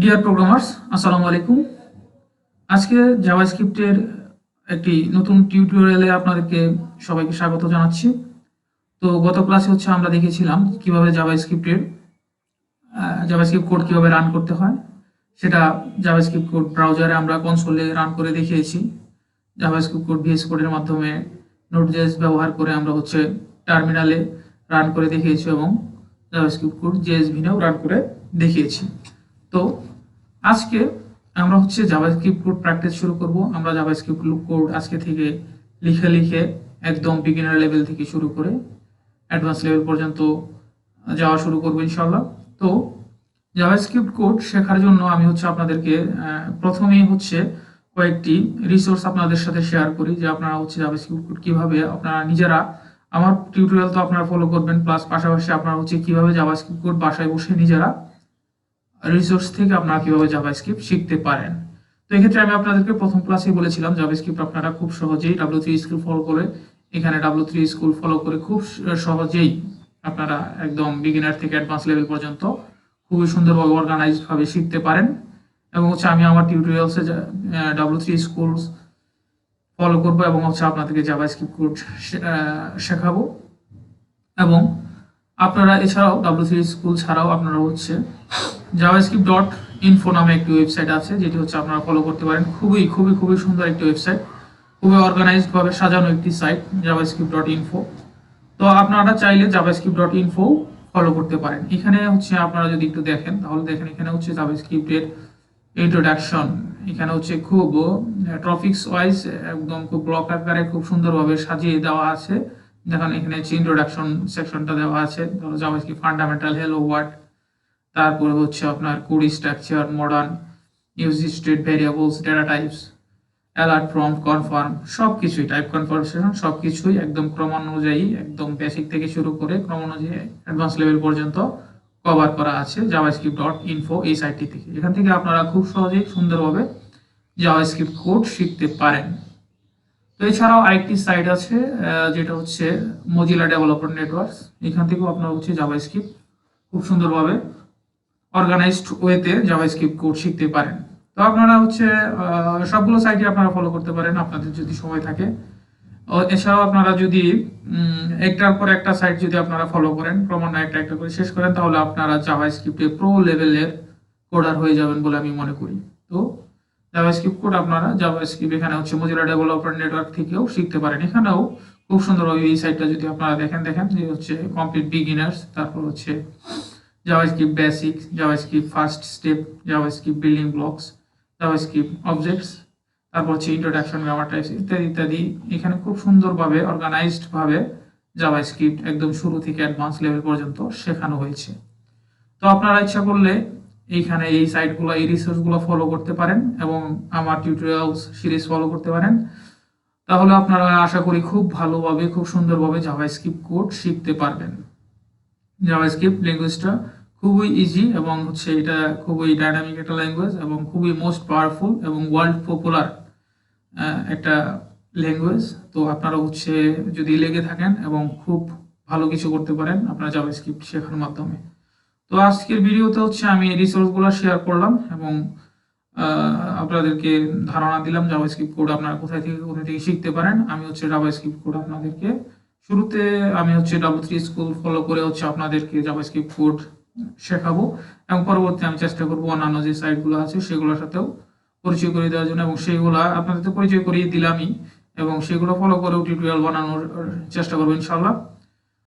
Deer programmers, আসসালামু আলাইকুম। আজকে জাভাস্ক্রিপ্টের একটি নতুন টিউটোরিয়ালে আপনাদেরকে সবাইকে স্বাগত জানাচ্ছি। তো গত ক্লাসে আমরা দেখেছিলাম কিভাবে জাভাস্ক্রিপ্ট কোড কিভাবে রান করতে হয়। সেটা জাভাস্ক্রিপ্ট কোড ব্রাউজারে আমরা কনসোলে রান করে দেখিয়েছি। জাভাস্ক্রিপ্ট কোড ভিএস কোডের মাধ্যমে নোড.জেএস ব্যবহার করে আমরা টার্মিনালে রান করে দেখিয়েছি এবং জাভাস্ক্রিপ্ট কোড জেএসভিনেও রান করে দেখিয়েছি। তো আজকে আমরা জাভাস্ক্রিপ্ট কোড প্র্যাকটিস শুরু করব। আমরা জাভাস্ক্রিপ্ট কোড আজকে থেকে লিখে লিখে একদম বিগিনার লেভেল থেকে শুরু করে অ্যাডভান্স লেভেল পর্যন্ত যাওয়া শুরু করব ইনশাআল্লাহ। তো জাভাস্ক্রিপ্ট কোড শেখার জন্য আমি আপনাদেরকে প্রথমেই কয়েকটি রিসোর্স আপনাদের সাথে শেয়ার করি যে আপনারা জাভাস্ক্রিপ্ট কোড কিভাবে আপনারা নিজেরা, আমার টিউটোরিয়াল তো আপনারা ফলো করবেন, প্লাস পাশাপাশি আপনারা কিভাবে জাভাস্ক্রিপ্ট কোড বাসায় বসে নিজেরা রিসোর্স থেকে আপনারা কিভাবে জাভাস্ক্রিপ্ট শিখতে পারেন। তো এক্ষেত্রে আমি আপনাদেরকে প্রথম ক্লাসে বলেছিলাম জাভাস্ক্রিপ্ট আপনারা খুব সহজেই W3 স্কুল ফলো করে, এখানে W3 স্কুল ফলো করে খুব সহজেই আপনারা একদম বিগিনার থেকে অ্যাডভান্স লেভেল পর্যন্ত খুবই সুন্দরভাবে অর্গানাইজড ভাবে শিখতে পারেন। এবং আমি আমার টিউটোরিয়ালসে W3 স্কুল ফলো করব এবং আপনাদেরকে জাভাস্ক্রিপ্ট কোড শেখাবো। এবং আপনারা এছাড়াও W3 স্কুল ছাড়াও আপনারা javascript.info নামে একটি ওয়েবসাইট আছে, যেটি আপনারা ফলো করতে পারেন। খুবই খুবই খুবই সুন্দর একটি ওয়েবসাইট, খুবই অর্গানাইজড ভাবে সাজানো একটি সাইট javascript.info। তো আপনারা চাইলে javascript.info ফলো করতে পারেন। এখানে আপনারা যদি একটু দেখেন তাহলে দেখেন এখানে জাভাস্ক্রিপ্টের ইন্ট্রোডাকশন, এখানে খুব টপিকস ওয়াইজ একদম খুব ব্লক আকারে খুব সুন্দরভাবে সাজিয়ে দেওয়া আছে। দেখেন এখানে ইন্ট্রোডাকশন সেকশনটা দেওয়া আছে, জাভাস্ক্রিপ্ট ফান্ডামেন্টাল, হেলো ওয়ার্ড, তারপরে আপনার code structure, modern use state variables, data types, alert, prompt, confirm, সবকিছুই টাইপ কনভারসেশন সবকিছুই একদম ক্রমানুযায়ী একদম বেসিক থেকে শুরু করে ক্রমানুযায়ী অ্যাডভান্স লেভেল পর্যন্ত কভার করা আছে javascript.info এই সাইটটি থেকে। এখান থেকে আপনারা খুব সহজেই সুন্দরভাবে জাভাস্ক্রিপ্ট কোড শিখতে পারেন। তো এছাড়াও আরেকটি সাইট আছে যেটা মজিলা ডেভেলপার নেটওয়ার্ক। এখান থেকেও আপনারা জাভাস্ক্রিপ্ট খুব সুন্দরভাবে অর্গানাইজড ওয়েতে জাভাস্ক্রিপ্ট কোড শিখতে পারেন। তো আপনারা সবগুলো সাইটে আপনারা ফলো করতে পারেন আপনাদের যদি সময় থাকে। এছাড়াও আপনারা যদি একটার পর একটা সাইট যদি আপনারা ফলো করেন, ক্রমান্বয়ে একটা একটা করে শেষ করেন, তাহলে আপনারা জাভাস্ক্রিপ্টে প্রো লেভেলের কোডার হয়ে যাবেন বলে আমি মনে করি। তো জাভাস্ক্রিপ্ট কোড আপনারা জাভাস্ক্রিপ্ট এখানে মজিলা ডেভেলপার নেটওয়ার্ক থেকেও শিখতে পারেন। এখানেও খুব সুন্দরভাবে এই সাইটটা যদি আপনারা দেখেন যে কমপ্লিট বিগিনার্স, তারপর JavaScript basic, JavaScript first step, JavaScript building blocks, JavaScript objects, তারপর ইন্ট্রোডাকশন, গ্রামার টাইপস ইত্যাদি ইত্যাদি। এখানে খুব সুন্দরভাবে অর্গানাইজড ভাবে জাভাস্ক্রিপ্ট একদম শুরু থেকে অ্যাডভান্স লেভেল পর্যন্ত শেখানো হয়েছে। তো আপনারা ইচ্ছা করলে এইখানে এই সাইটগুলো, এই রিসোর্সগুলো ফলো করতে পারেন এবং আমার টিউটোরিয়ালস সিরিজ ফলো করতে পারেন। তাহলে আপনারা আশা করি খুব ভালোভাবে খুব সুন্দরভাবে জাভাস্ক্রিপ্ট কোড শিখতে পারবেন। জাভাস্ক্রিপ্ট ল্যাঙ্গুয়েজটা খুবই ইজি এবং এটা খুবই ডাইনামিক একটা ল্যাঙ্গুয়েজ এবং খুবই মোস্ট পাওয়ারফুল এবং ওয়ার্ল্ড পপুলার একটা ল্যাঙ্গুয়েজ। তো আপনারা যদি লেগে থাকেন এবং খুব ভালো কিছু করতে পারেন আপনারা জাভাস্ক্রিপ্ট শেখার মাধ্যমে। তো আজকের ভিডিওতে আমি রিসোর্সগুলো শেয়ার করলাম এবং আপনাদেরকে ধারণা দিলাম জাভাস্ক্রিপ্ট কোড আপনারা কোথায় থেকে শিখতে পারেন। আমি জাভাস্ক্রিপ্ট কোড আপনাদেরকে শুরুতে আমি W3 স্কুল ফলো করে আপনাদেরকে জাভাস্ক্রিপ্ট কোড শেখাবো এবং পরবর্তী আমি চেষ্টা করব অন্যান্য যে সাইটগুলো আছে সেগুলোর সাথেও পরিচয় করিয়ে দেওয়ার জন্য, এবং সেইগুলো আপনাদের পরিচয় করিয়ে দিলামই এবং সেগুলো ফলো করেও টিউটোরিয়াল বানানোর চেষ্টা করবো ইনশাআল্লাহ।